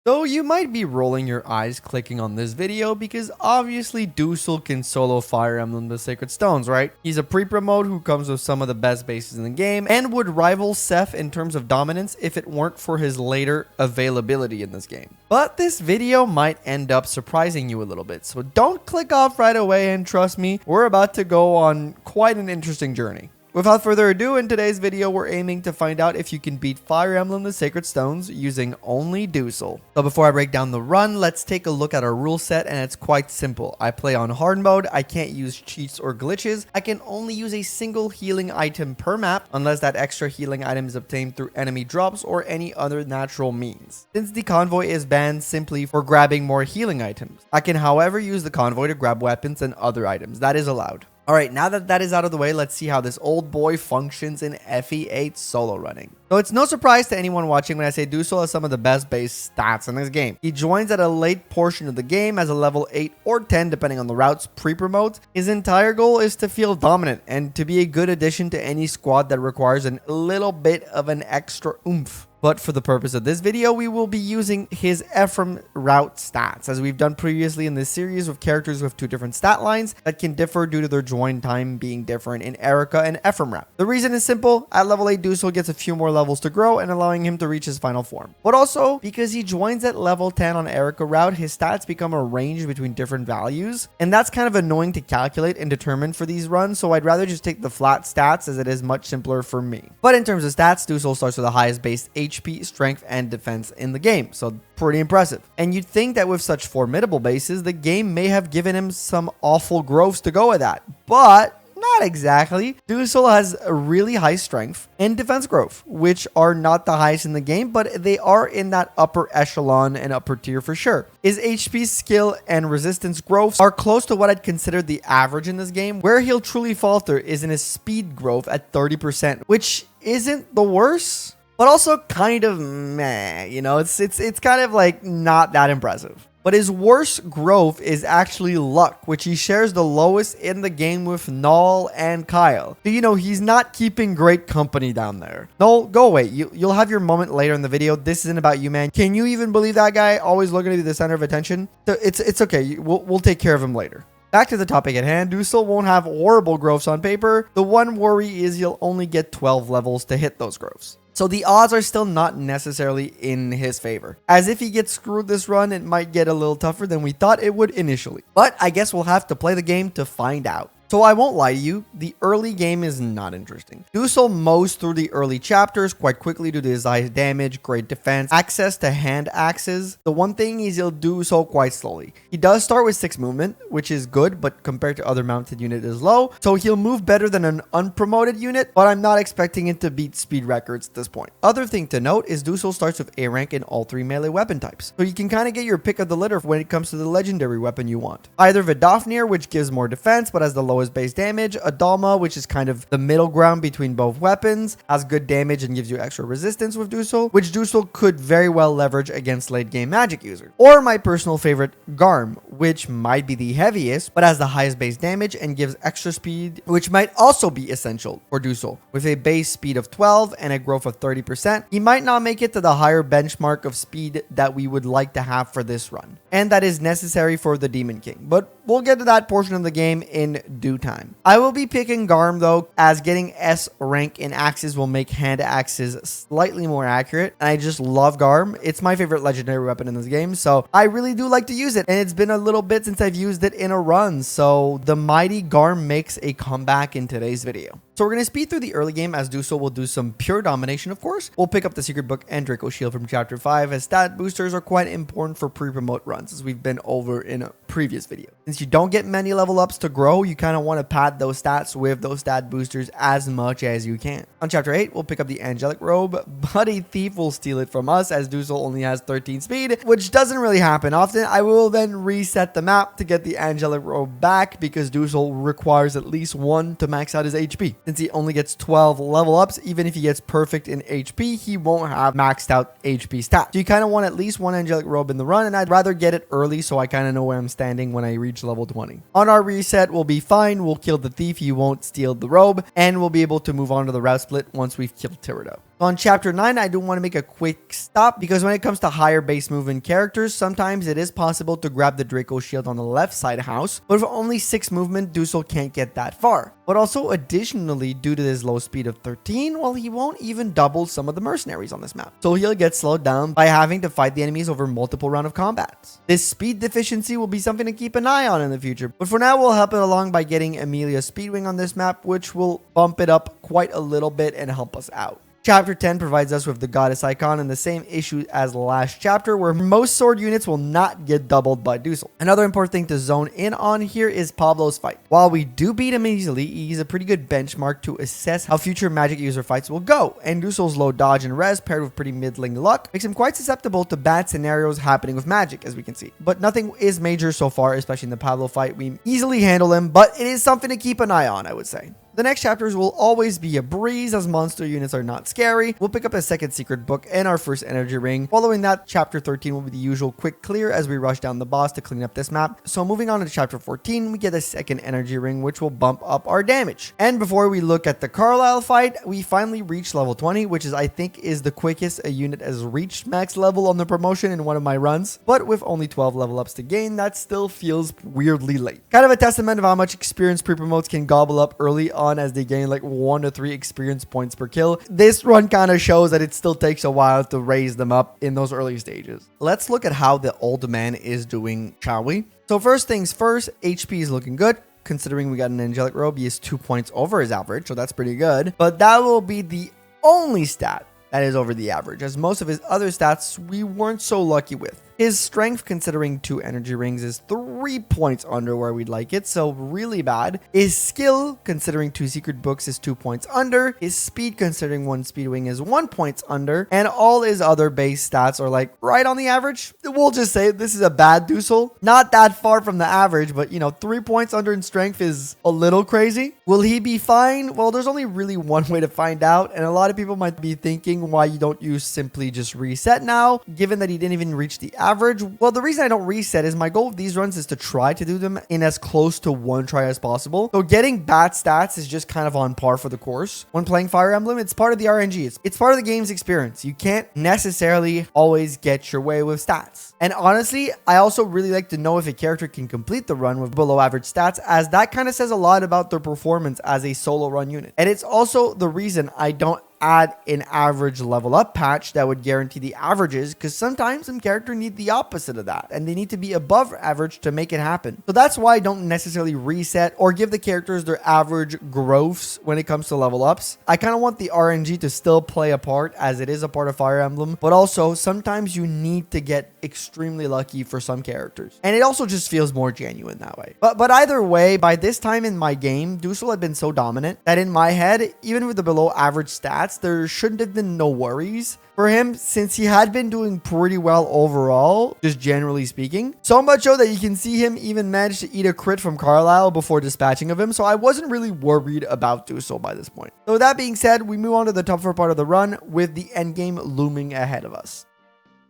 So you might be rolling your eyes clicking on this video because obviously Duessel can solo Fire Emblem the Sacred Stones, right? He's a pre-promote who comes with some of the best bases in the game and would rival Seth in terms of dominance if it weren't for his later availability in this game. But this video might end up surprising you a little bit, so don't click off right away, and trust me, we're about to go on quite an interesting journey. Without further ado, in today's video, we're aiming to find out if you can beat Fire Emblem the Sacred Stones using only Duessel. So before I break down the run, let's take a look at our rule set, and it's quite simple. I play on hard mode, I can't use cheats or glitches, I can only use a single healing item per map, unless that extra healing item is obtained through enemy drops or any other natural means. Since the convoy is banned simply for grabbing more healing items, I can however use the convoy to grab weapons and other items. That is allowed. Alright, now that that is out of the way, let's see how this old boy functions in FE8 solo running. So it's no surprise to anyone watching when I say Duessel has some of the best base stats in this game. He joins at a late portion of the game as a level 8 or 10 depending on the routes pre-promote. His entire goal is to feel dominant and to be a good addition to any squad that requires a little bit of an extra oomph. But for the purpose of this video, we will be using his Ephraim route stats, as we've done previously in this series with characters with two different stat lines that can differ due to their join time being different in Eirika and Ephraim route. The reason is simple: at level 8, Duessel gets a few more levels to grow and allowing him to reach his final form. But also, because he joins at level 10 on Eirika route, his stats become a range between different values, and that's kind of annoying to calculate and determine for these runs, so I'd rather just take the flat stats as it is much simpler for me. But in terms of stats, Duessel starts with the highest base HP, strength, and defense in the game, so pretty impressive. And you'd think that with such formidable bases, the game may have given him some awful growths to go with that, but not exactly. Duessel has a really high strength and defense growth, which are not the highest in the game, but they are in that upper echelon and upper tier for sure. His HP, skill, and resistance growths are close to what I'd consider the average in this game. Where he'll truly falter is in his speed growth at 30%, which isn't the worst, but also kind of meh, you know, it's kind of like not that impressive. But his worst growth is actually luck, which he shares the lowest in the game with Null and Kyle. So, you know, he's not keeping great company down there. Null, go away. You'll have your moment later in the video. This isn't about you, man. Can you even believe that guy always looking to be the center of attention? So it's okay. We'll take care of him later. Back to the topic at hand, Duessel won't have horrible growths on paper. The one worry is you'll only get 12 levels to hit those growths. So the odds are still not necessarily in his favor. As if he gets screwed this run, it might get a little tougher than we thought it would initially. But I guess we'll have to play the game to find out. So I won't lie to you, the early game is not interesting. Duessel mows through the early chapters quite quickly due to his high damage, great defense, access to hand axes. The one thing is he'll do so quite slowly. He does start with 6 movement, which is good, but compared to other mounted unit is low. So he'll move better than an unpromoted unit, but I'm not expecting it to beat speed records at this point. Other thing to note is Duessel starts with A rank in all 3 melee weapon types. So you can kind of get your pick of the litter when it comes to the legendary weapon you want. Either Vidofnir, which gives more defense but has the lowest base damage, Adalma, which is kind of the middle ground between both weapons, has good damage and gives you extra resistance with Duessel, which Duessel could very well leverage against late game magic users. Or my personal favorite, Garm, which might be the heaviest but has the highest base damage and gives extra speed, which might also be essential for Duessel. With a base speed of 12 and a growth of 30%, he might not make it to the higher benchmark of speed that we would like to have for this run, and that is necessary for the Demon King, but we'll get to that portion of the game in due time. I will be picking Garm though, as getting S rank in axes will make hand axes slightly more accurate, and I just love Garm. It's my favorite legendary weapon in this game, so I really do like to use it, and it's been a little bit since I've used it in a run, so the mighty Garm makes a comeback in today's video. So we're going to speed through the early game as Duessel will do some pure domination, of course. We'll pick up the secret book and Draco Shield from chapter 5, as stat boosters are quite important for pre-promote runs, as we've been over in a previous video. Since you don't get many level ups to grow, you kind of want to pad those stats with those stat boosters as much as you can. On chapter 8, we'll pick up the angelic robe, but a thief will steal it from us as Duessel only has 13 speed, which doesn't really happen often. I will then reset the map to get the angelic robe back because Duessel requires at least 1 to max out his HP. Since he only gets 12 level ups, even if he gets perfect in HP, he won't have maxed out HP stats. So you kind of want at least 1 angelic robe in the run, and I'd rather get it early so I kind of know where I'm standing when I reach level 20. On our reset, we'll be fine. We'll kill the thief, he won't steal the robe, and we'll be able to move on to the route split once we've killed Tirado. On chapter 9, I do want to make a quick stop because when it comes to higher base movement characters, sometimes it is possible to grab the Draco shield on the left side house, but with only 6 movement, Duessel can't get that far. But also additionally, due to his low speed of 13, well, he won't even double some of the mercenaries on this map. So he'll get slowed down by having to fight the enemies over multiple rounds of combats. This speed deficiency will be something to keep an eye on in the future, but for now, we'll help it along by getting Amelia's Speedwing on this map, which will bump it up quite a little bit and help us out. Chapter 10 provides us with the goddess icon and the same issue as last chapter, where most sword units will not get doubled by Duessel. Another important thing to zone in on here is Pablo's fight. While we do beat him easily, he's a pretty good benchmark to assess how future magic user fights will go, and Duessel's low dodge and res paired with pretty middling luck makes him quite susceptible to bad scenarios happening with magic, as we can see. But nothing is major so far, especially in the Pablo fight. We easily handle him, but it is something to keep an eye on, I would say. The next chapters will always be a breeze as monster units are not scary. We'll pick up a second secret book and our first energy ring. Following that, chapter 13 will be the usual quick clear as we rush down the boss to clean up this map. So moving on to chapter 14, we get a second energy ring which will bump up our damage. And before we look at the Carlisle fight, we finally reach level 20, which is I think is the quickest a unit has reached max level on the promotion in one of my runs. But with only 12 level ups to gain, that still feels weirdly late. Kind of a testament of how much experience pre-promotes can gobble up early on as they gain like 1 to 3 experience points per kill. This run kind of shows that it still takes a while to raise them up in those early stages. Let's look at how the old man is doing, shall we? So first things first, HP is looking good. Considering we got an angelic robe, he is 2 points over his average, so that's pretty good. But that will be the only stat that is over the average, as most of his other stats we weren't so lucky with. His strength, considering 2 energy rings, is 3 points under where we'd like it, so really bad. His skill, considering 2 secret books, is 2 points under. His speed, considering 1 speed wing, is 1 point under. And all his other base stats are like right on the average. We'll just say this is a bad Duessel. Not that far from the average, but 3 points under in strength is a little crazy. Will he be fine? Well, there's only really one way to find out, and a lot of people might be thinking why you don't use simply just reset now, given that he didn't even reach the average. Well, the reason I don't reset is my goal of these runs is to try to do them in as close to one try as possible. So getting bad stats is just kind of on par for the course. When playing Fire Emblem, it's part of the RNG. It's part of the game's experience. You can't necessarily always get your way with stats. And honestly, I also really like to know if a character can complete the run with below average stats, as that kind of says a lot about their performance as a solo run unit. And it's also the reason I don't add an average level up patch that would guarantee the averages, because sometimes some characters need the opposite of that and they need to be above average to make it happen. So that's why I don't necessarily reset or give the characters their average growths when it comes to level ups. I kind of want the RNG to still play a part, as it is a part of Fire Emblem, but also sometimes you need to get extremely lucky for some characters, and it also just feels more genuine that way. But either way, by this time in my game, Duessel had been so dominant that in my head, even with the below average stats, there shouldn't have been no worries for him, since he had been doing pretty well overall, just generally speaking. So much so that you can see him even manage to eat a crit from Carlisle before dispatching of him, so I wasn't really worried about Duessel by this point. So with that being said, we move on to the tougher part of the run, with the endgame looming ahead of us.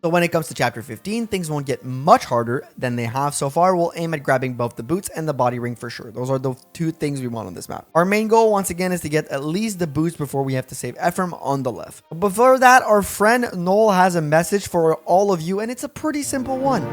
So when it comes to chapter 15, things won't get much harder than they have so far. We'll aim at grabbing both the boots and the body ring for sure. Those are the 2 things we want on this map. Our main goal, once again, is to get at least the boots before we have to save Ephraim on the left. But before that, our friend Noel has a message for all of you, and it's a pretty simple one.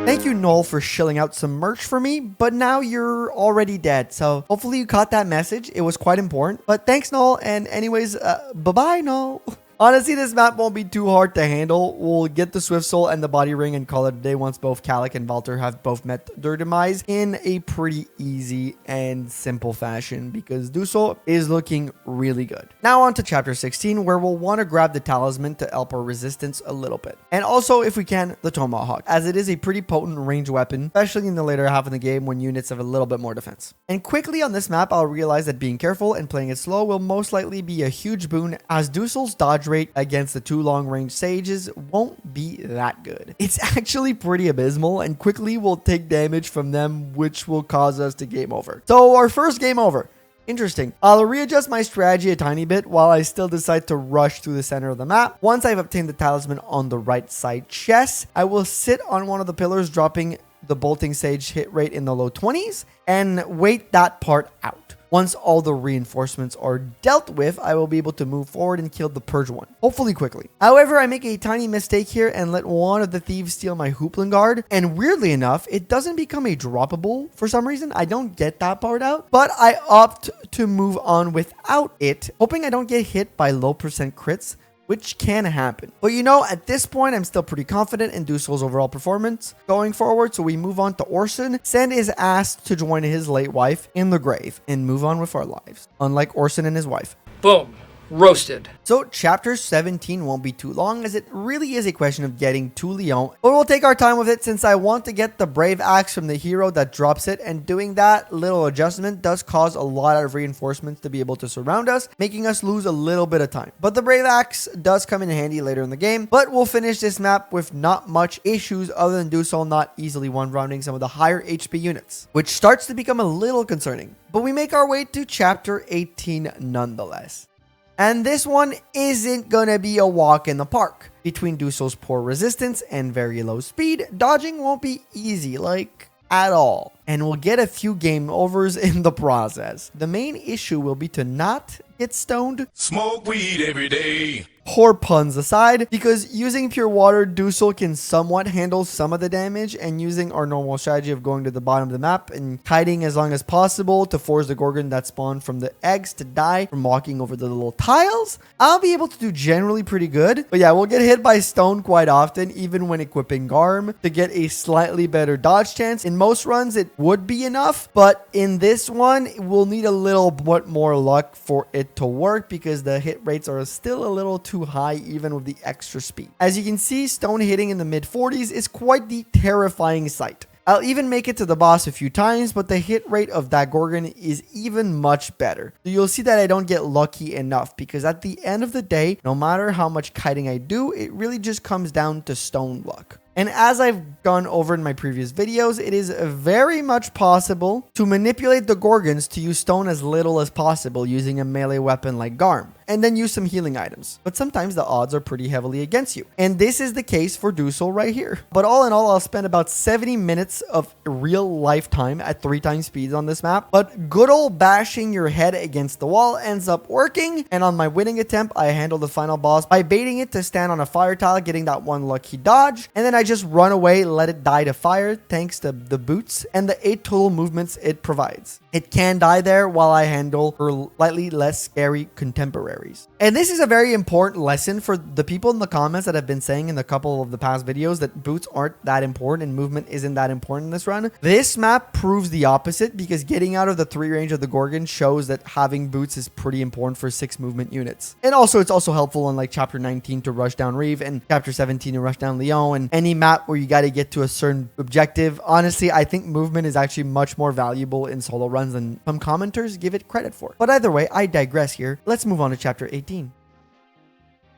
Thank you, Noel, for shilling out some merch for me, but now you're already dead. So hopefully you caught that message. It was quite important. But thanks, Noel. And anyways, bye-bye, Noel. Honestly, this map won't be too hard to handle. We'll get the Swift Soul and the body ring and call it a day once both Calic and Valter have both met their demise in a pretty easy and simple fashion, because Duessel is looking really good. Now on to chapter 16, where we'll want to grab the talisman to help our resistance a little bit. And also, if we can, the Tomahawk, as it is a pretty potent range weapon, especially in the later half of the game when units have a little bit more defense. And quickly on this map, I'll realize that being careful and playing it slow will most likely be a huge boon, as Duessel's dodge rate against the 2 long-range sages won't be that good. It's actually pretty abysmal, and quickly we'll take damage from them, which will cause us to game over. So our first game over. Interesting. I'll readjust my strategy a tiny bit while I still decide to rush through the center of the map. Once I've obtained the talisman on the right side chest, I will sit on one of the pillars, dropping the bolting sage hit rate in the low 20s, and wait that part out. Once all the reinforcements are dealt with, I will be able to move forward and kill the Purge one, hopefully quickly. However, I make a tiny mistake here and let one of the thieves steal my Hooplan guard, and weirdly enough, it doesn't become a droppable for some reason. I don't get that part out, but I opt to move on without it, hoping I don't get hit by low percent crits, which can happen. But you know, at this point, I'm still pretty confident in Duessel's overall performance going forward. So we move on to Orson, send his ass to join his late wife in the grave, and move on with our lives, unlike Orson and his wife. Boom. Roasted. So chapter 17 won't be too long, as it really is a question of getting to Lyon, but we'll take our time with it since I want to get the brave axe from the hero that drops it, and doing that little adjustment does cause a lot of reinforcements to be able to surround us, making us lose a little bit of time. But the brave axe does come in handy later in the game, but we'll finish this map with not much issues other than Duessel not easily one-rounding some of the higher HP units, which starts to become a little concerning. But we make our way to chapter 18 nonetheless. And this one isn't gonna be a walk in the park. Between Duessel's poor resistance and very low speed, dodging won't be easy, like at all. And we'll get a few game overs in the process. The main issue will be to not get stoned. Smoke weed every day. Poor puns aside, because using pure water, Duessel can somewhat handle some of the damage, and using our normal strategy of going to the bottom of the map and hiding as long as possible to force the Gorgon that spawned from the eggs to die from walking over the little tiles, I'll be able to do generally pretty good. But yeah, we'll get hit by stone quite often, even when equipping Garm, to get a slightly better dodge chance. In most runs, it would be enough, but in this one, we'll need a little bit more luck for it to work, because the hit rates are still a little too high even with the extra speed. As you can see, stone hitting in the mid 40s is quite the terrifying sight. I'll even make it to the boss a few times, but the hit rate of that Gorgon is even much better. So you'll see that I don't get lucky enough, because at the end of the day, no matter how much kiting I do, it really just comes down to stone luck. And as I've gone over in my previous videos, it is very much possible to manipulate the Gorgons to use stone as little as possible using a melee weapon like Garm, and then use some healing items. But sometimes the odds are pretty heavily against you. And this is the case for Duessel right here. But all in all, I'll spend about 70 minutes of real life time at 3 times speeds on this map. But good old bashing your head against the wall ends up working. And on my winning attempt, I handle the final boss by baiting it to stand on a fire tile, getting that one lucky dodge. And then I just run away, let it die to fire thanks to the boots and the 8 total movements it provides. It can die there while I handle her slightly less scary contemporaries. And this is a very important lesson for the people in the comments that have been saying in a couple of the past videos that boots aren't that important and movement isn't that important in this run. This map proves the opposite, because getting out of the 3 range of the Gorgon shows that having boots is pretty important for 6 movement units. And also, it's also helpful in like chapter 19 to rush down Reeve and chapter 17 to rush down Lyon, and any map where you got to get to a certain objective. Honestly, I think movement is actually much more valuable in solo runs than some commenters give it credit for. But either way, I digress here. Let's move on to chapter 18.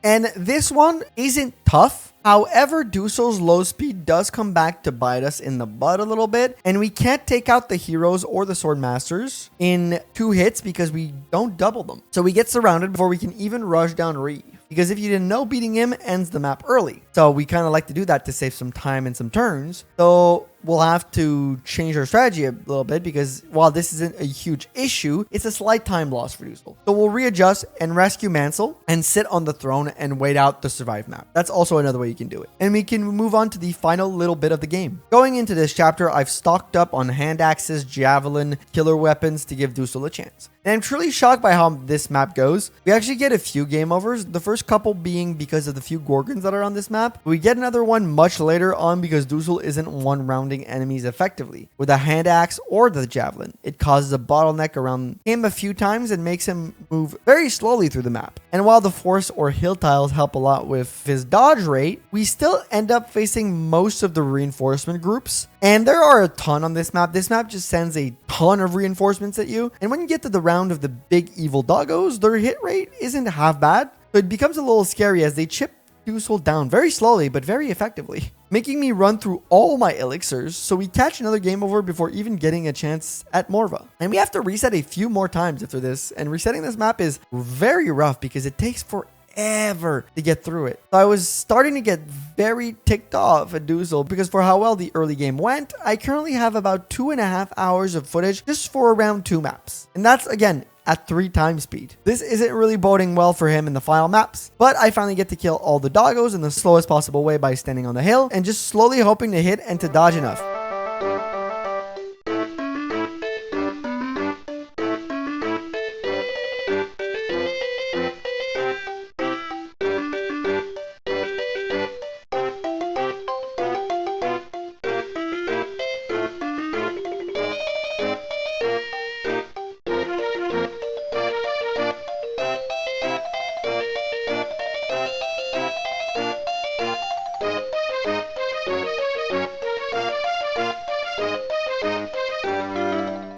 And this one isn't tough. However, Duessel's low speed does come back to bite us in the butt a little bit, and we can't take out the heroes or the sword masters in 2 hits because we don't double them. So we get surrounded before we can even rush down Reeve, because if you didn't know, beating him ends the map early. So we kind of like to do that to save some time and some turns. So we'll have to change our strategy a little bit, because while this isn't a huge issue, it's a slight time loss for Duessel. So we'll readjust and rescue Mansell and sit on the throne and wait out the survive map. That's also another way you can do it. And we can move on to the final little bit of the game. Going into this chapter, I've stocked up on hand axes, javelin, killer weapons to give Duessel a chance. And I'm truly shocked by how this map goes. We actually get a few game overs, the first couple being because of the few Gorgons that are on this map. We get another one much later on because Duessel isn't one-rounding enemies effectively with a hand axe or the javelin. It causes a bottleneck around him a few times and makes him move very slowly through the map. And while the force or hill tiles help a lot with his dodge rate, we still end up facing most of the reinforcement groups. And there are a ton on this map. This map just sends a ton of reinforcements at you. And when you get to the round of the big evil doggos, their hit rate isn't half bad. So it becomes a little scary as they chip Duessel down very slowly but very effectively, making me run through all my elixirs so we catch another game over before even getting a chance at Morva. And we have to reset a few more times after this, and resetting this map is very rough because it takes forever forever to get through it. So I was starting to get very ticked off at Duessel because for how well the early game went, I currently have about 2.5 hours of footage just for around 2 maps. And that's, again, at 3 times speed. This isn't really boding well for him in the final maps, but I finally get to kill all the doggos in the slowest possible way by standing on the hill and just slowly hoping to hit and to dodge enough.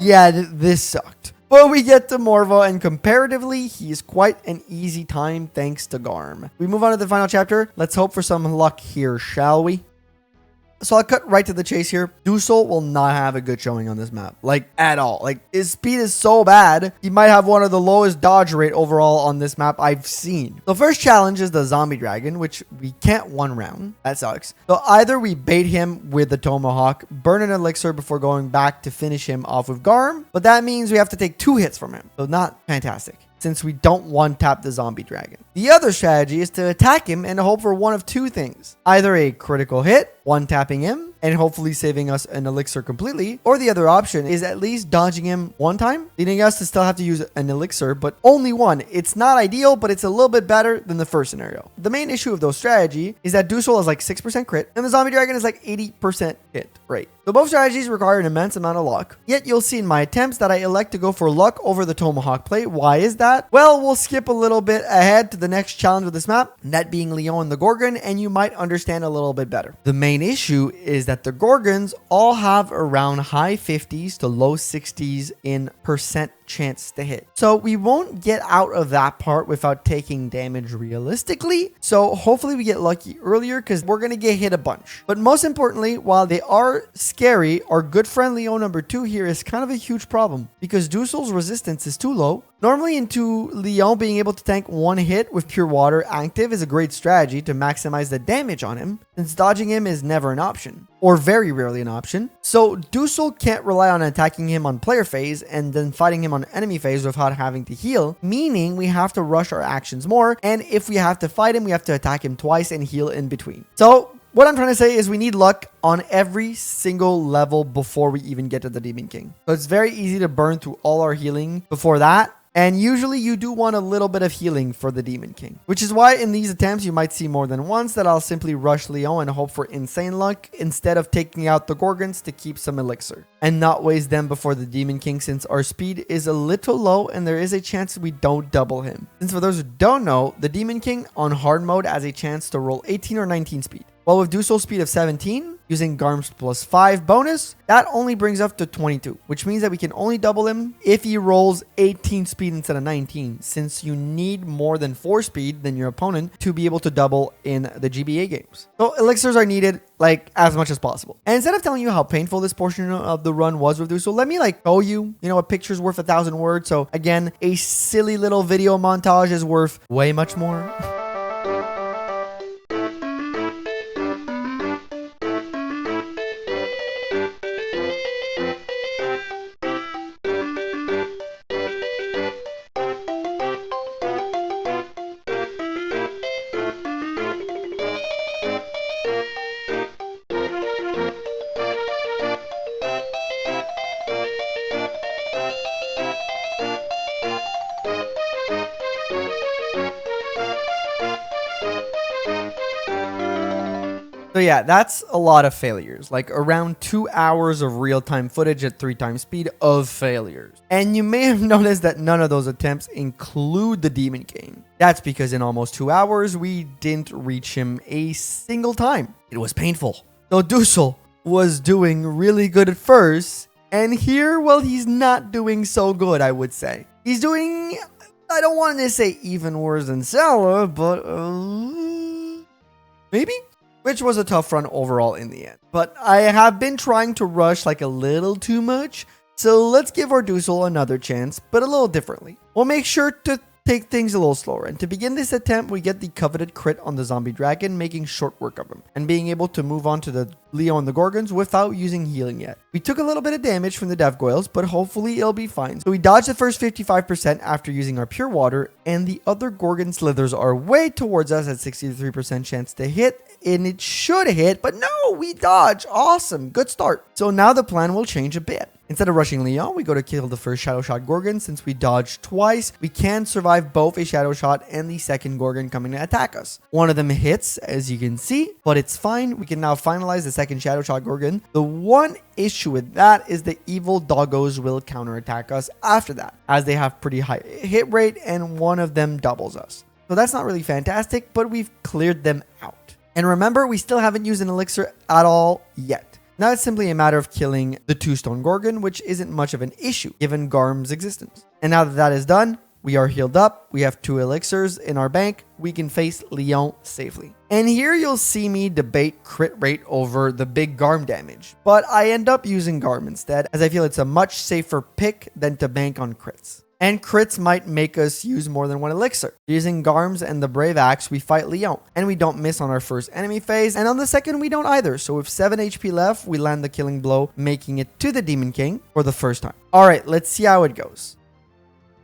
Yeah, this sucked. But we get to Morva, and comparatively, he is quite an easy time thanks to Garm. We move on to the final chapter. Let's hope for some luck here, shall we? So I'll cut right to the chase here. Duessel will not have a good showing on this map, like at all. Like his speed is so bad, he might have one of the lowest dodge rate overall on this map I've seen. The first challenge is the zombie dragon, which we can't one round. That sucks. So either we bait him with the tomahawk, burn an elixir before going back to finish him off with Garm, but that means we have to take 2 hits from him. So not fantastic, since we don't one-tap the zombie dragon. The other strategy is to attack him and hope for one of 2 things. Either a critical hit, one-tapping him, and hopefully saving us an elixir completely, or the other option is at least dodging him 1 time, leading us to still have to use an elixir, but only 1. It's not ideal, but it's a little bit better than the first scenario. The main issue of those strategy is that Duessel is like 6% crit, and the zombie dragon is like 80% hit rate. So both strategies require an immense amount of luck, yet you'll see in my attempts that I elect to go for luck over the tomahawk play. Why is that? Well, we'll skip a little bit ahead to the next challenge of this map, that being Leon and the Gorgon, and you might understand a little bit better. The main issue is that the Gorgons all have around high 50s to low 60s in percent chance to hit. So we won't get out of that part without taking damage realistically. So hopefully we get lucky earlier because we're going to get hit a bunch. But most importantly, while they are scary, our good friend Leo number 2 here is kind of a huge problem because Duessel's resistance is too low. Normally into Leon being able to tank 1 hit with pure water active is a great strategy to maximize the damage on him, since dodging him is never an option, or very rarely an option. So Duessel can't rely on attacking him on player phase and then fighting him on enemy phase without having to heal, meaning we have to rush our actions more, and if we have to fight him, we have to attack him twice and heal in between. So what I'm trying to say is we need luck on every single level before we even get to the Demon King. So it's very easy to burn through all our healing before that. And usually you do want a little bit of healing for the Demon King, which is why in these attempts you might see more than once that I'll simply rush Leon and hope for insane luck instead of taking out the Gorgons to keep some elixir and not waste them before the Demon King, since our speed is a little low and there is a chance we don't double him. Since for those who don't know, the Demon King on hard mode has a chance to roll 18 or 19 speed. While with Duessel's speed of 17, using Garm's plus 5 bonus, that only brings up to 22, which means that we can only double him if he rolls 18 speed instead of 19, since you need more than 4 speed than your opponent to be able to double in the GBA games. So elixirs are needed like as much as possible. And instead of telling you how painful this portion of the run was with Duessel, let me like show you, a picture's worth 1,000 words. So again, a silly little video montage is worth way much more. So yeah, that's a lot of failures, like around 2 hours of real-time footage at 3 times speed of failures. And you may have noticed that none of those attempts include the Demon King. That's because in almost 2 hours, we didn't reach him a single time. It was painful. So Duessel was doing really good at first, and here, well, he's not doing so good, I would say. He's doing, I don't want to say even worse than Salah, but maybe? Which was a tough run overall in the end. But I have been trying to rush like a little too much, so let's give our Duessel another chance, but a little differently. We'll make sure to take things a little slower. And to begin this attempt, we get the coveted crit on the zombie dragon, making short work of him, and being able to move on to the Leo and the Gorgons without using healing yet. We took a little bit of damage from the Devgoyles, but hopefully it'll be fine. So we dodged the first 55% after using our pure water, and the other Gorgon slithers are way towards us at 63% chance to hit, and it should hit, but no, we dodge. Awesome, good start. So now the plan will change a bit. Instead of rushing Leon, we go to kill the first Shadow Shot Gorgon. Since we dodged twice, we can survive both a Shadow Shot and the second Gorgon coming to attack us. One of them hits, as you can see, but it's fine. We can now finalize the second Shadow Shot Gorgon. The one issue with that is the evil doggos will counterattack us after that, as they have pretty high hit rate and one of them doubles us. So that's not really fantastic, but we've cleared them out. And remember, we still haven't used an elixir at all yet. Now it's simply a matter of killing the 2-stone Gorgon, which isn't much of an issue given Garm's existence. And now that that is done, we are healed up, we have 2 elixirs in our bank, we can face Leon safely. And here you'll see me debate crit rate over the big Garm damage, but I end up using Garm instead, as I feel it's a much safer pick than to bank on crits. And crits might make us use more than one elixir. Using Garms and the Brave Axe, we fight Leon, and we don't miss on our first enemy phase, and on the second we don't either. So with 7 HP left, we land the killing blow, making it to the Demon King for the first time. Alright, let's see how it goes.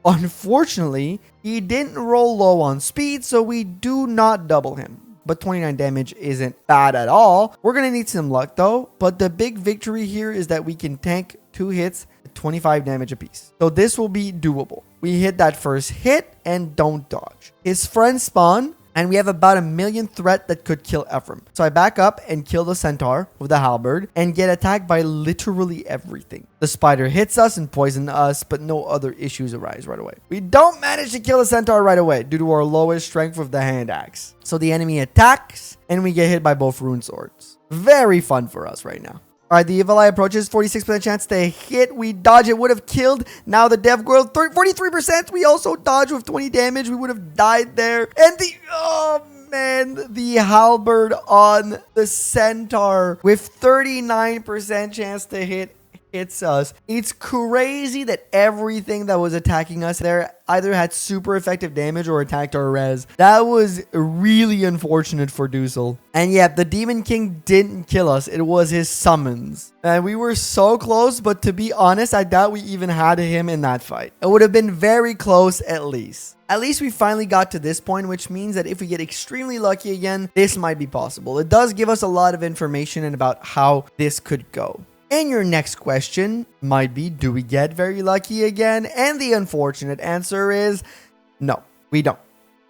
Unfortunately, he didn't roll low on speed, so we do not double him. But 29 damage isn't bad at all. We're going to need some luck though, but the big victory here is that we can tank 2 hits at 25 damage apiece. So this will be doable. We hit that first hit and don't dodge. His friends spawn, and we have about 1 million threat that could kill Ephraim. So I back up and kill the centaur with the halberd and get attacked by literally everything. The spider hits us and poisons us, but no other issues arise right away. We don't manage to kill the centaur right away due to our lowest strength with the hand axe. So the enemy attacks and we get hit by both rune swords. Very fun for us right now. Alright, the evil eye approaches, 46% chance to hit. We dodge, it would have killed. Now the dev girl, 43%. We also dodge with 20 damage. We would have died there. And the halberd on the centaur with 39% chance to hit hits us. It's crazy that everything that was attacking us there either had super effective damage or attacked our res. That was really unfortunate for Duessel. And yeah, the Demon King didn't kill us. It was his summons. And we were so close, but to be honest, I doubt we even had him in that fight. It would have been very close at least. At least we finally got to this point, which means that if we get extremely lucky again, this might be possible. It does give us a lot of information about how this could go. And your next question might be, do we get very lucky again? And the unfortunate answer is no, we don't.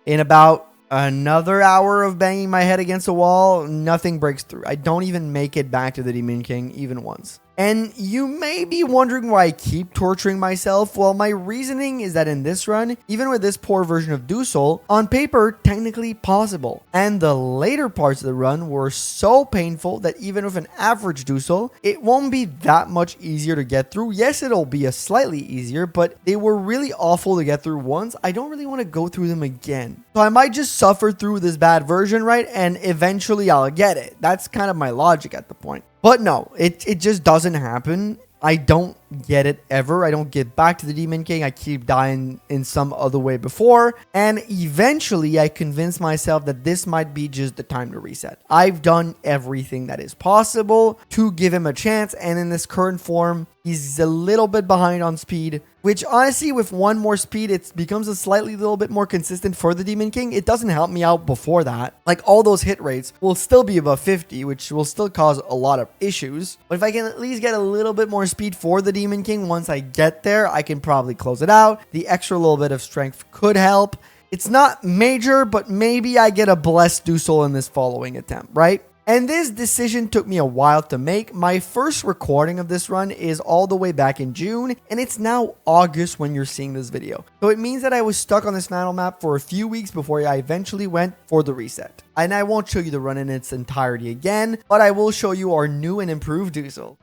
In about another hour of banging my head against a wall, nothing breaks through. I don't even make it back to the Demon King even once. And you may be wondering why I keep torturing myself. Well, my reasoning is that in this run, even with this poor version of Duessel, on paper, technically possible. And the later parts of the run were so painful that even with an average Duessel, it won't be that much easier to get through. Yes, it'll be a slightly easier, but they were really awful to get through once. I don't really want to go through them again. So I might just suffer through this bad version, right? And eventually I'll get it. That's kind of my logic at the point. But no, it just doesn't happen. I don't get it ever. I don't get back to the Demon King. I keep dying in some other way before. And eventually I convince myself that this might be just the time to reset. I've done everything that is possible to give him a chance. And in this current form, he's a little bit behind on speed, which honestly, with one more speed, it becomes a slightly little bit more consistent for the Demon King. It doesn't help me out before that. Like all those hit rates will still be above 50, which will still cause a lot of issues. But if I can at least get a little bit more speed for the Demon King, once I get there, I can probably close it out. The extra little bit of strength could help. It's not major, but maybe I get a blessed Duessel in this following attempt, right? And this decision took me a while to make. My first recording of this run is all the way back in June, and it's now August when you're seeing this video. So it means that I was stuck on this final map for a few weeks before I eventually went for the reset. And I won't show you the run in its entirety again, but I will show you our new and improved Duessel.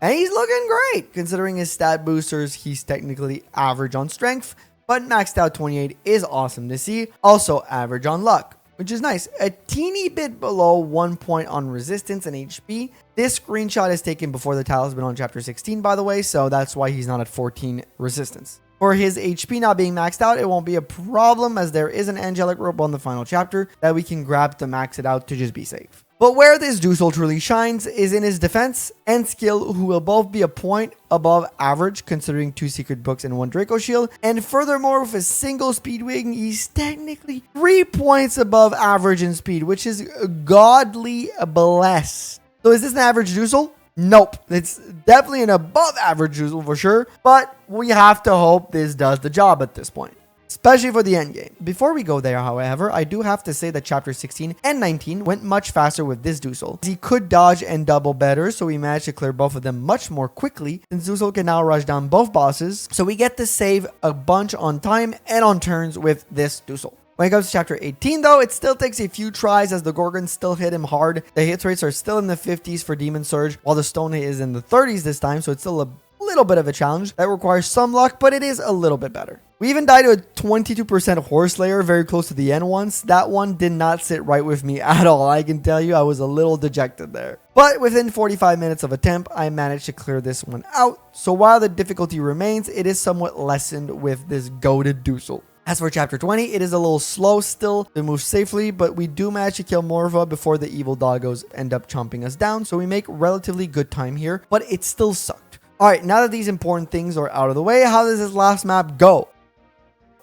And he's looking great. Considering his stat boosters, he's technically average on strength, but maxed out 28 is awesome to see. Also average on luck, which is nice. A teeny bit below 1 point on resistance and HP. This screenshot is taken before the talisman on chapter 16, by the way, so that's why he's not at 14 resistance. For his HP not being maxed out, it won't be a problem as there is an angelic rope on the final chapter that we can grab to max it out to just be safe. But where this Duessel truly shines is in his defense and skill, who will both be a point above average considering 2 secret books and 1 Draco shield. And furthermore, with a single speed wing, he's technically 3 points above average in speed, which is godly blessed. So is this an average Duessel? Nope. It's definitely an above average Duessel for sure, but we have to hope this does the job at this point, especially for the end game. Before we go there, however, I do have to say that chapter 16 and 19 went much faster with this Duessel. He could dodge and double better, so we managed to clear both of them much more quickly, since Duessel can now rush down both bosses, so we get to save a bunch on time and on turns with this Duessel. When it comes to chapter 18 though, it still takes a few tries as the Gorgons still hit him hard. The hit rates are still in the 50s for Demon Surge, while the stone hit is in the 30s this time, so it's still a little bit of a challenge that requires some luck, but it is a little bit better. We even died to a 22% horse layer very close to the end once. That one did not sit right with me at all. I can tell you I was a little dejected there. But within 45 minutes of attempt, I managed to clear this one out. So while the difficulty remains, it is somewhat lessened with this goated Duessel. As for chapter 20, it is a little slow still to move safely, but we do manage to kill Morva before the evil doggos end up chomping us down, so we make relatively good time here, but it still sucked. Alright, now that these important things are out of the way, how does this last map go?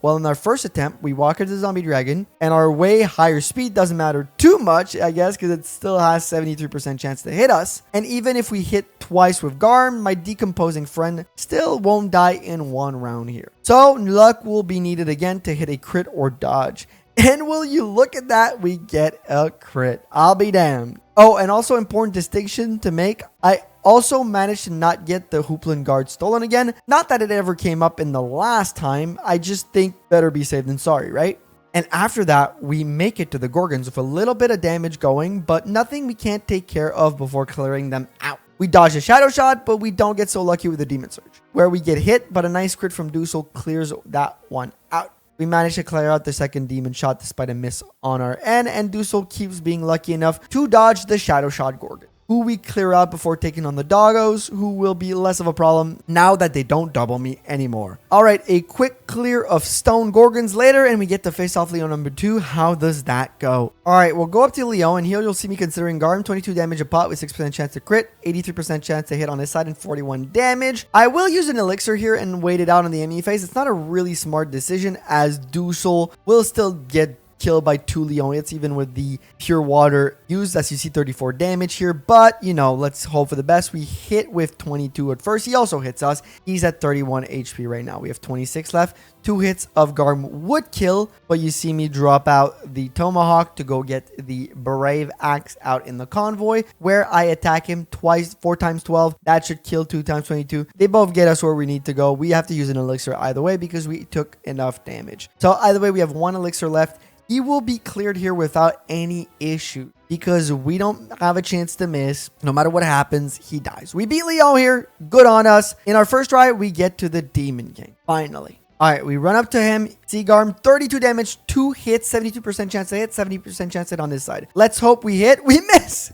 Well, in our first attempt, we walk into the zombie dragon, and our way higher speed doesn't matter too much, I guess, because it still has 73% chance to hit us. And even if we hit twice with Garm, my decomposing friend still won't die in one round here. So, luck will be needed again to hit a crit or dodge. And will you look at that, we get a crit. I'll be damned. Oh, and also important distinction to make, I also managed to not get the Hooplan guard stolen again. Not that it ever came up in the last time, I just think better be safe than sorry, right? And after that, we make it to the Gorgons with a little bit of damage going, but nothing we can't take care of before clearing them out. We dodge a shadow shot, but we don't get so lucky with the demon surge, where we get hit, but a nice crit from Duessel clears that one out. We managed to clear out the second demon shot despite a miss on our end, and Duessel keeps being lucky enough to dodge the shadow shot Gorgon, who we clear out before taking on the doggos, who will be less of a problem now that they don't double me anymore. Alright, a quick clear of stone Gorgons later, and we get to face off Leo number 2. How does that go? Alright, we'll go up to Leo, and here you'll see me considering Garm, 22 damage a pot with 6% chance to crit, 83% chance to hit on his side, and 41 damage. I will use an elixir here and wait it out on the enemy phase. It's not a really smart decision, as Duessel will still get killed by 2 Leonids even with the pure water used, as you see 34 damage here, but you know, let's hope for the best. We hit with 22 at first. He also hits us. He's at 31 HP right now. We have 26 left. 2 hits of Garm would kill, but you see me drop out the Tomahawk to go get the Brave Axe out in the convoy, where I attack him twice, 4 times 12. That should kill 2 times 22. They both get us where we need to go. We have to use an elixir either way because we took enough damage. So either way, we have 1 elixir left. He will be cleared here without any issue because we don't have a chance to miss. No matter what happens, he dies. We beat Leo here. Good on us. In our first try, we get to the Demon King. Finally. All right, we run up to him. Seagarm, 32 damage, 2 hits, 72% chance to hit, 70% chance to hit on this side. Let's hope we hit. We miss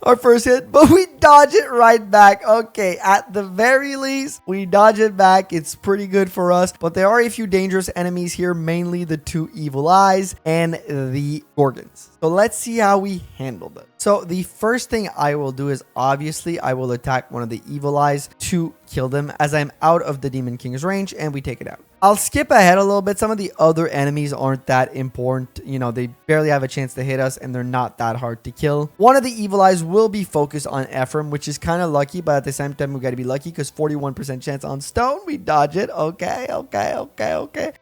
our first hit, but we dodge it right back. Okay, at the very least, we dodge it back. It's pretty good for us, but there are a few dangerous enemies here, mainly the 2 evil eyes and the Gorgons. So let's see how we handle them. So the first thing I will do is obviously I will attack one of the evil eyes to kill them, as I'm out of the Demon King's range, and we take it out. I'll skip ahead a little bit. Some of the other enemies aren't that important. You know, they barely have a chance to hit us, and they're not that hard to kill. One of the evil eyes will be focused on Ephraim, which is kind of lucky, but at the same time, we got to be lucky because 41% chance on stone. We dodge it. Okay.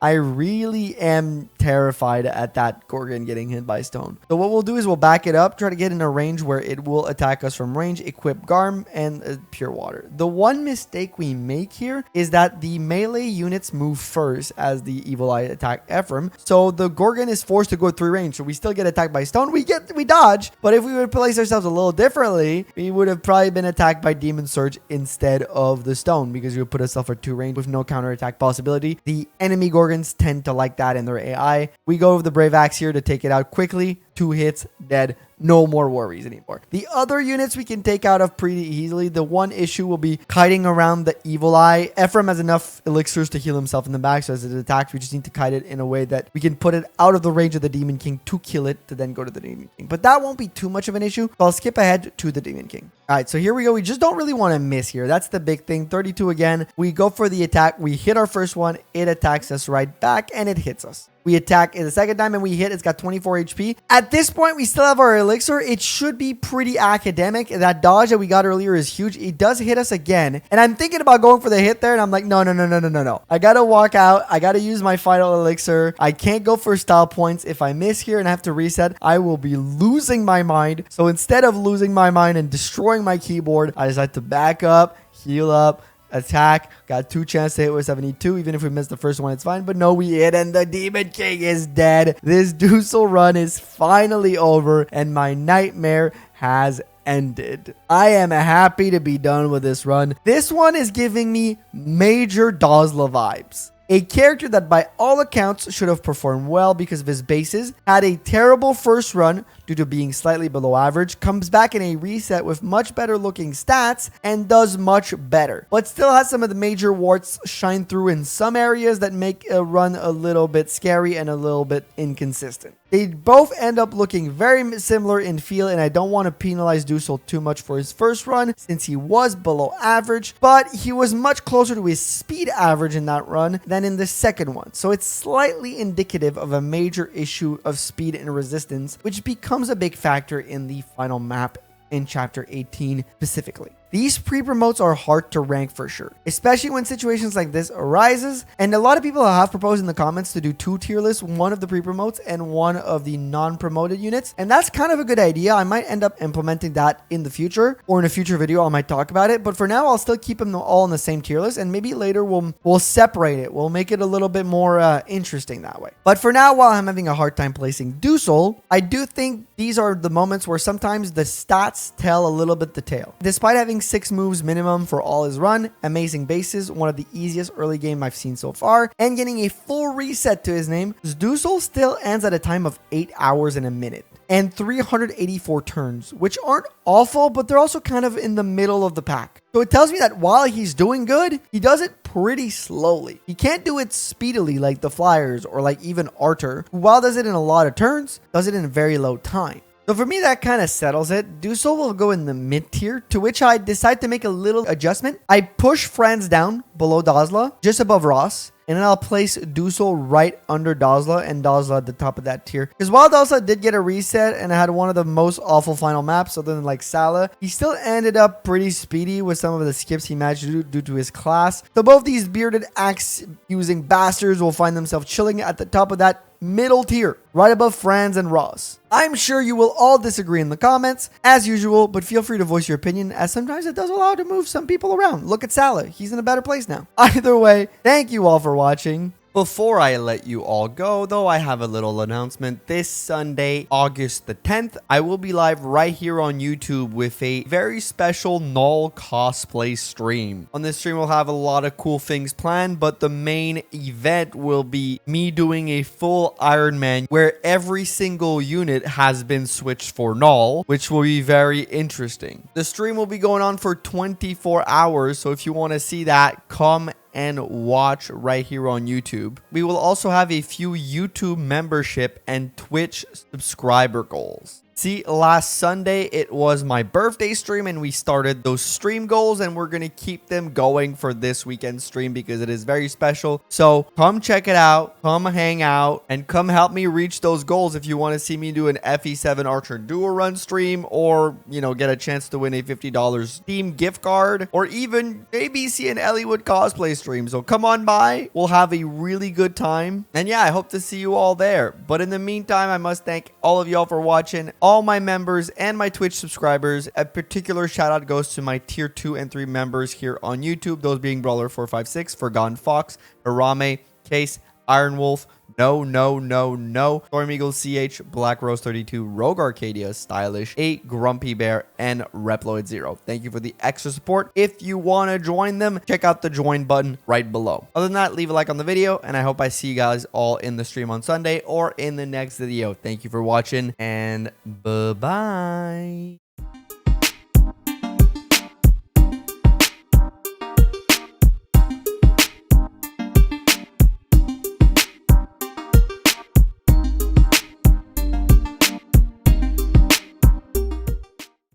I really am terrified at that Gorgon getting hit by stone. So what we'll do is we'll back it up, try to get in a range where it will attack us from range, equip Garm, and pure water. The one mistake we make here is that the melee units move first as the evil eye attack Ephraim, so the Gorgon is forced to go through range. So we still get attacked by stone. We dodge, but if we would place ourselves a little differently, we would have probably been attacked by Demon Surge instead of the stone, because we would put ourselves at 2 range with no counter attack possibility. The enemy Gorgons tend to like that in their AI. We go with the Brave Axe here to take it out quickly. 2 hits, dead, no more worries anymore. The other units we can take out of pretty easily. The one issue will be kiting around the evil eye. Ephraim has enough elixirs to heal himself in the back, so as it attacks, we just need to kite it in a way that we can put it out of the range of the Demon King to kill it, to then go to the Demon King. But that won't be too much of an issue, so I'll skip ahead to the Demon King. All right, so here we go. We just don't really want to miss here. That's the big thing. 32 again. We go for the attack. We hit our first one. It attacks us right back, and it hits us. We attack it the second time and we hit. It's got 24 HP. At this point, we still have our elixir. It should be pretty academic. That dodge that we got earlier is huge. It does hit us again. And I'm thinking about going for the hit there. And I'm like, no. I got to walk out. I got to use my final elixir. I can't go for style points. If I miss here and have to reset, I will be losing my mind. So instead of losing my mind and destroying my keyboard, I decide to back up, heal up, attack. Got 2 chances to hit with 72. Even if we miss the first one, it's fine. But no, we hit and the Demon King is dead. This Duessel run is finally over and my nightmare has ended. I am happy to be done with this run. This one is giving me major Duessel vibes. A character that by all accounts should have performed well because of his bases, had a terrible first run due to being slightly below average, comes back in a reset with much better looking stats and does much better, but still has some of the major warts shine through in some areas that make a run a little bit scary and a little bit inconsistent. They both end up looking very similar in feel, and I don't want to penalize Duessel too much for his first run since he was below average, but he was much closer to his speed average in that run than in the second one. So it's slightly indicative of a major issue of speed and resistance, which becomes a big factor in the final map in chapter 18 specifically. These pre-promotes are hard to rank for sure, especially when situations like this arises. And a lot of people have proposed in the comments to do 2 tier lists, one of the pre-promotes and one of the non-promoted units. And that's kind of a good idea. I might end up implementing that in the future, or in a future video I might talk about it. But for now, I'll still keep them all in the same tier list, and maybe later we'll separate it. We'll make it a little bit more interesting that way. But for now, while I'm having a hard time placing Duessel, I do think these are the moments where sometimes the stats tell a little bit the tale. Despite having 6 moves minimum for all his run, amazing bases, one of the easiest early game I've seen so far, and getting a full reset to his name, Duessel still ends at a time of 8 hours and a minute and 384 turns, which aren't awful, but they're also kind of in the middle of the pack. So it tells me that while he's doing good, he does it pretty slowly. He can't do it speedily like the Flyers or like even Arthur, who while does it in a lot of turns, does it in a very low time. So for me, that kind of settles it. Duessel will go in the mid tier, to which I decide to make a little adjustment. I push Franz down below Duessel, just above Ross, and then I'll place Duessel right under Duessel and Duessel at the top of that tier. Because while Duessel did get a reset and had one of the most awful final maps, other than like Salah, he still ended up pretty speedy with some of the skips he managed to do due to his class. So both these bearded axe using bastards will find themselves chilling at the top of that middle tier, right above Franz and Ross. I'm sure you will all disagree in the comments, as usual, but feel free to voice your opinion, as sometimes it does allow to move some people around. Look at Salah. He's in a better place now. Either way, thank you all for watching. Before I let you all go, though, I have a little announcement. This Sunday, August the 10th, I will be live right here on YouTube with a very special Null cosplay stream. On this stream, we'll have a lot of cool things planned, but the main event will be me doing a full Iron Man where every single unit has been switched for Null, which will be very interesting. The stream will be going on for 24 hours, so if you want to see that, come and watch right here on YouTube. We will also have a few YouTube membership and Twitch subscriber goals. See, last Sunday, it was my birthday stream and we started those stream goals, and we're going to keep them going for this weekend stream because it is very special. So come check it out, come hang out, and come help me reach those goals if you want to see me do an FE7 Archer Duo Run stream, or, you know, get a chance to win a $50 Steam gift card, or even maybe see an Elliewood cosplay stream. So come on by. We'll have a really good time. And yeah, I hope to see you all there. But in the meantime, I must thank all of y'all for watching. All my members and my Twitch subscribers. A particular shout out goes to my tier 2 and 3 members here on YouTube, those being Brawler456, Forgotten Fox, Harame, Case, Iron Wolf, no, no, no, no. Storm Eagle CH, Black Rose 32, Rogue Arcadia, Stylish 8, Grumpy Bear, and Reploid 0. Thank you for the extra support. If you want to join them, check out the join button right below. Other than that, leave a like on the video, and I hope I see you guys all in the stream on Sunday or in the next video. Thank you for watching, and bye-bye.